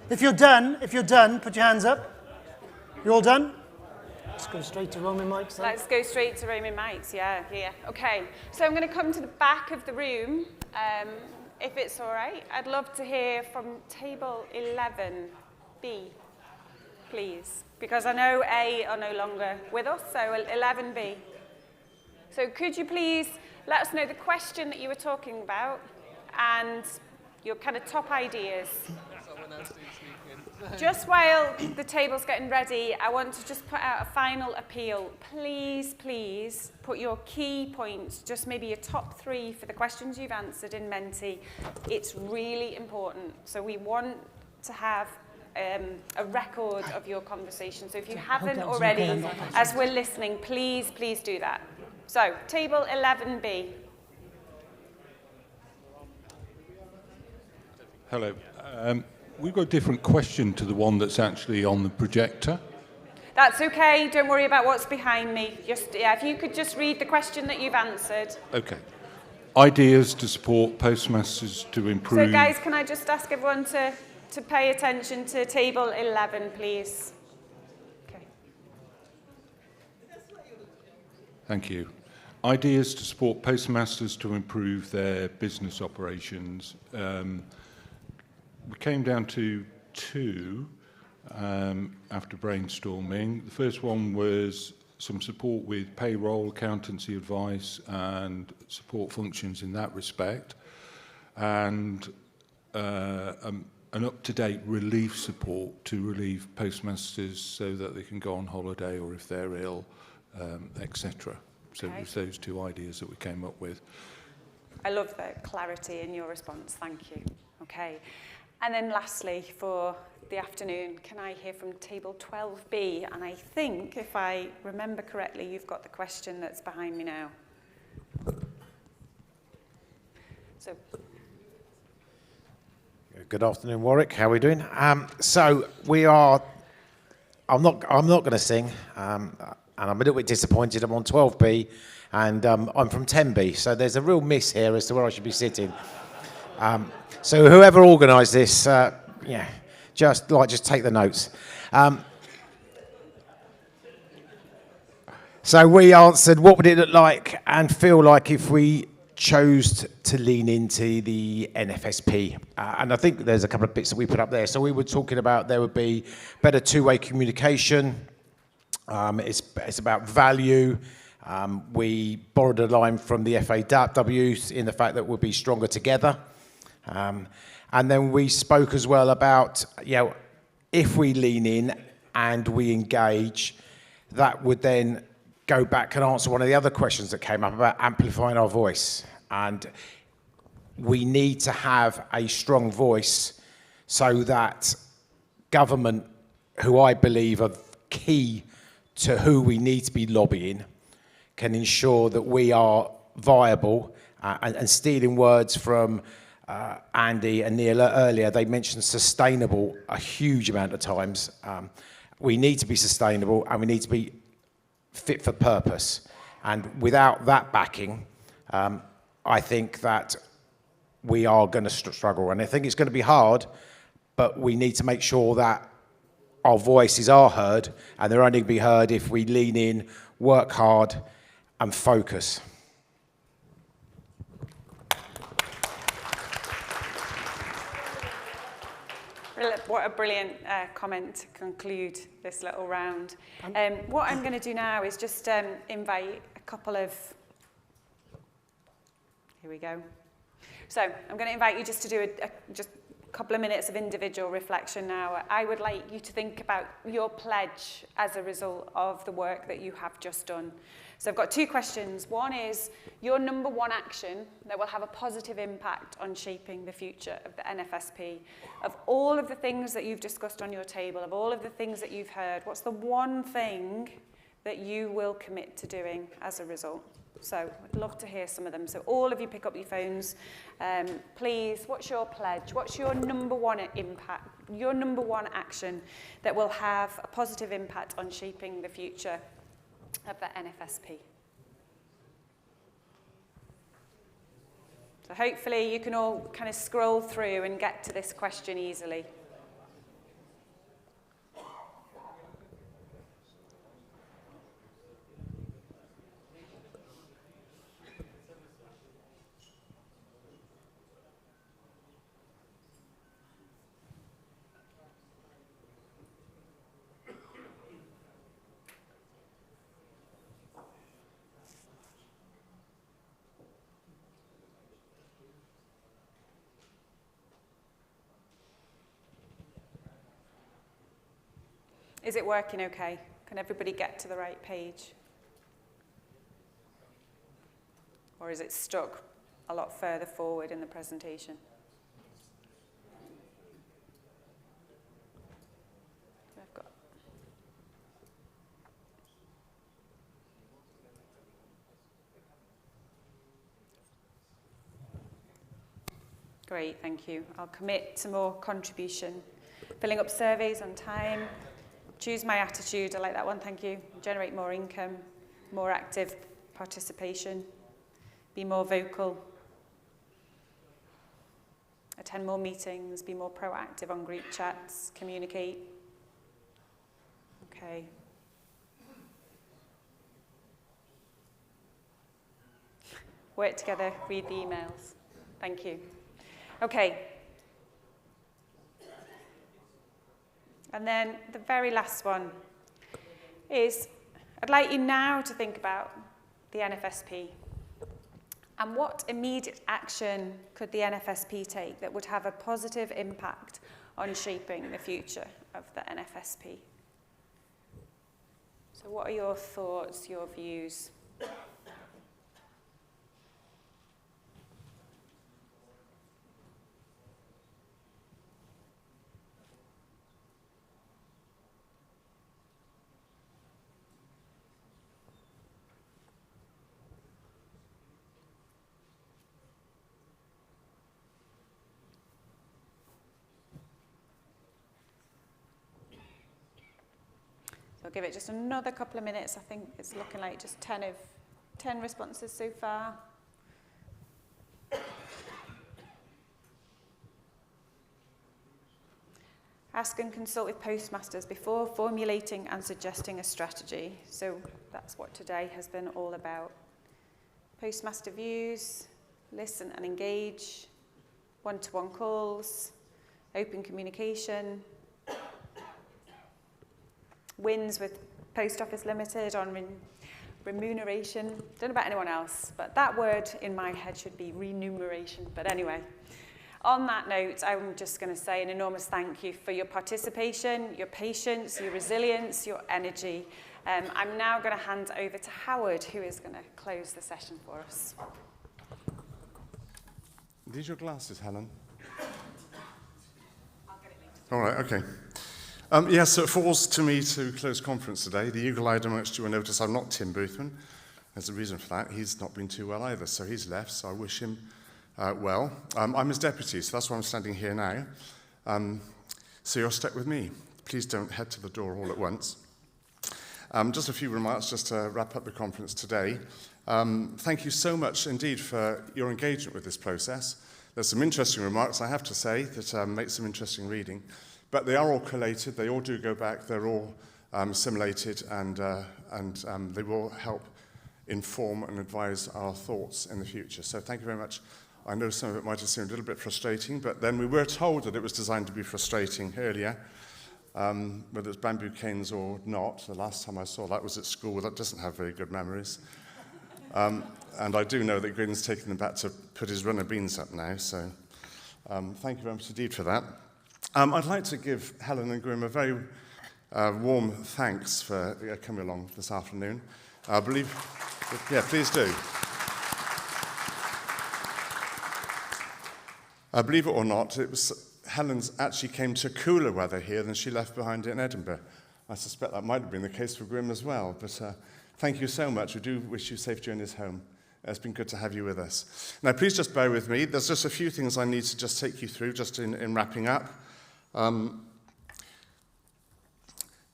If you're done, put your hands up. You all done? Let's go straight to roaming mics then. Let's go straight to roaming mics, yeah. Okay, so I'm going to come to the back of the room, if it's all right. I'd love to hear from table 11B, please, because I know A are no longer with us, so 11B. So could you please let us know the question that you were talking about and your kind of top ideas? Just while the table's getting ready, I want to just put out a final appeal. Please, please put your key points, just maybe your top 3 for the questions you've answered in Menti. It's really important. So we want to have a record of your conversation. So if you haven't already, as we're listening, please, please do that. So, table 11B. Hello. We've got a different question to the one that's actually on the projector. That's okay. Don't worry about what's behind me. Just, yeah, if you could just read the question that you've answered. Okay. Ideas to support postmasters to improve... So, guys, can I just ask everyone to pay attention to table 11, please? Okay. Thank you. Ideas to support postmasters to improve their business operations. We came down to 2 after brainstorming. The first one was some support with payroll, accountancy advice, and support functions in that respect, and an up-to-date relief support to relieve postmasters so that they can go on holiday or if they're ill, etc. So it was those 2 ideas that we came up with. I love the clarity in your response. Thank you. Okay. And then lastly, for the afternoon, can I hear from table 12B? And I think, if I remember correctly, you've got the question that's behind me now. So. Good afternoon, Warwick. How are we doing? So we are. I'm not going to sing, and I'm a little bit disappointed. I'm on 12B, and I'm from 10B. So there's a real miss here as to where I should be sitting. So whoever organised this, yeah, just take the notes. So we answered, what would it look like and feel like if we chose to lean into the NFSP? And I think there's a couple of bits that we put up there. So we were talking about there would be better two-way communication. It's about value. We borrowed a line from the FAW in the fact that we'll be stronger together. And then we spoke as well about, if we lean in and we engage, that would then go back and answer one of the other questions that came up about amplifying our voice. And we need to have a strong voice so that government, who I believe are key to who we need to be lobbying, can ensure that we are viable. And stealing words from Andy and Neil earlier, they mentioned sustainable a huge amount of times. We need to be sustainable and we need to be fit for purpose. And without that backing, I think that we are going to struggle. And I think it's going to be hard, but we need to make sure that our voices are heard, and they're only going to be heard if we lean in, work hard, and focus. What a brilliant comment to conclude this little round. What I'm going to do now is just invite a couple of... Here we go. So I'm going to invite you just to do just a couple of minutes of individual reflection now. I would like you to think about your pledge as a result of the work that you have just done. So I've got 2 questions. One is your number 1 action that will have a positive impact on shaping the future of the NFSP. Of all of the things that you've discussed on your table, of all of the things that you've heard, what's the one thing that you will commit to doing as a result? So I'd love to hear some of them. So all of you pick up your phones. Please, what's your pledge? What's your number 1 impact, your number 1 action that will have a positive impact on shaping the future of the NFSP? So hopefully you can all kind of scroll through and get to this question easily. Is it working okay? Can everybody get to the right page? Or is it stuck a lot further forward in the presentation? I've got Great, thank you. I'll commit to more contribution. Filling up surveys on time. Choose my attitude, I like that one, thank you. Generate more income, more active participation. Be more vocal. Attend more meetings, be more proactive on group chats, communicate. Okay. Work together, read the emails. Thank you. Okay. And then the very last one is, I'd like you now to think about the NFSP. And what immediate action could the NFSP take that would have a positive impact on shaping the future of the NFSP? So what are your thoughts, your views? I'll give it just another couple of minutes. I think it's looking like just 10 responses so far. Ask and consult with postmasters before formulating and suggesting a strategy. So that's what today has been all about. Postmaster views, listen and engage, one-to-one calls, open communication, wins with Post Office Limited on remuneration. Don't know about anyone else, but that word in my head should be remuneration. But anyway, on that note, I'm just going to say an enormous thank you for your participation, your patience, your resilience, your energy. I'm now going to hand over to Howard, who is going to close the session for us. These are your glasses, Helen? I'll get it later. All right, okay. Yes, so it falls to me to close conference today. The eagle-eyed amongst you will notice I'm not Tim Boothman. There's a reason for that. He's not been too well either, so he's left, so I wish him well. I'm his deputy, so that's why I'm standing here now. So you're stuck with me. Please don't head to the door all at once. Just a few remarks just to wrap up the conference today. Thank you so much indeed for your engagement with this process. There's some interesting remarks, I have to say, that make some interesting reading. But they are all collated, they all do go back, they're all simulated, and they will help inform and advise our thoughts in the future. So thank you very much. I know some of it might have seemed a little bit frustrating, but then we were told that it was designed to be frustrating earlier, whether it's bamboo canes or not. The last time I saw that was at school. That doesn't have very good memories. And I do know that Gwyn's taken them back to put his runner beans up now, so thank you very much indeed for that. I'd like to give Helen and Gwyn a very warm thanks for coming along this afternoon. I believe, yeah, please do. Believe it or not, Helen's actually came to cooler weather here than she left behind in Edinburgh. I suspect that might have been the case for Gwyn as well, but thank you so much. We do wish you safe journeys home. It's been good to have you with us. Now, please just bear with me. There's just a few things I need to just take you through, just in wrapping up.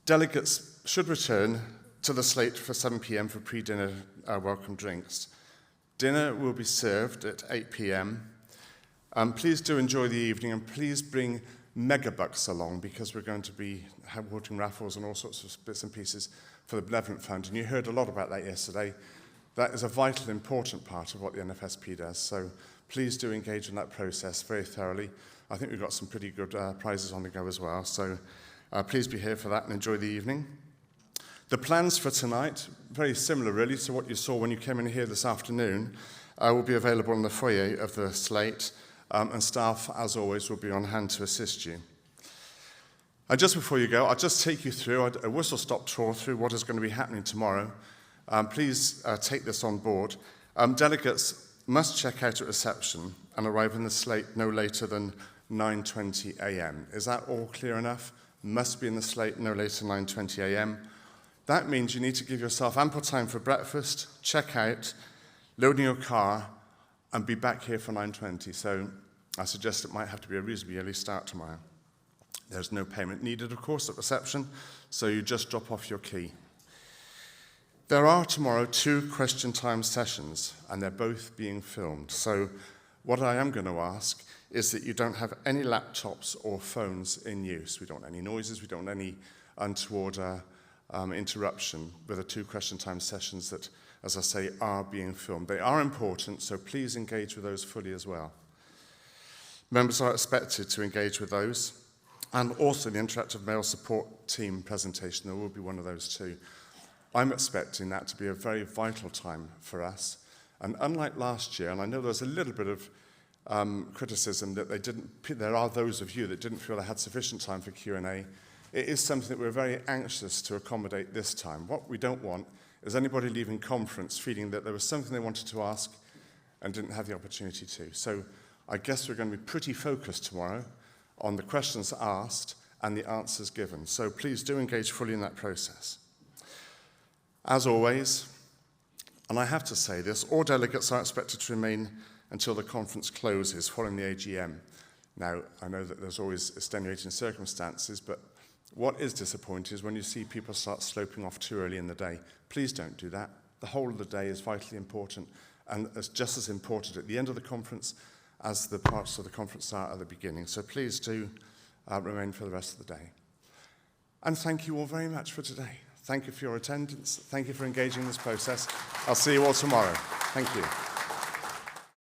Delegates should return to the slate for 7 p.m. for pre-dinner welcome drinks. Dinner will be served at 8 p.m. Please do enjoy the evening, and please bring megabucks along, because we're going to be holding raffles and all sorts of bits and pieces for the Benevolent Fund. And you heard a lot about that yesterday. That is a vital, important part of what the NFSP does. So please do engage in that process very thoroughly. I think we've got some pretty good prizes on the go as well. So please be here for that and enjoy the evening. The plans for tonight, very similar really to what you saw when you came in here this afternoon, will be available in the foyer of the slate, and staff, as always, will be on hand to assist you. And just before you go, I'll just take you through a whistle-stop tour through what is going to be happening tomorrow. Please take this on board. Delegates must check out at reception and arrive in the slate no later than 9:20 a.m. Is that all clear enough? Must be in the slate no later than 9:20 a.m. That means you need to give yourself ample time for breakfast, check out, load in your car, and be back here for 9:20. So I suggest it might have to be a reasonably early start tomorrow. There's no payment needed, of course, at reception, so you just drop off your key. There are tomorrow 2 question time sessions, and they're both being filmed. So what I am going to ask is that you don't have any laptops or phones in use. We don't want any noises, we don't want any untoward interruption with the 2 question time sessions that, as I say, are being filmed. They are important, so please engage with those fully as well. Members are expected to engage with those. And also the interactive mail support team presentation, there will be one of those too. I'm expecting that to be a very vital time for us. And unlike last year, and I know there was a little bit of criticism that there are those of you that didn't feel they had sufficient time for Q&A, it is something that we're very anxious to accommodate this time. What we don't want is anybody leaving conference feeling that there was something they wanted to ask and didn't have the opportunity to. So I guess we're going to be pretty focused tomorrow on the questions asked and the answers given. So please do engage fully in that process. As always, and I have to say this, all delegates are expected to remain until the conference closes following the AGM. Now, I know that there's always extenuating circumstances, but what is disappointing is when you see people start sloping off too early in the day. Please don't do that. The whole of the day is vitally important, and it's just as important at the end of the conference as the parts of the conference are at the beginning. So please do remain for the rest of the day. And thank you all very much for today. Thank you for your attendance. Thank you for engaging in this process. I'll see you all tomorrow. Thank you.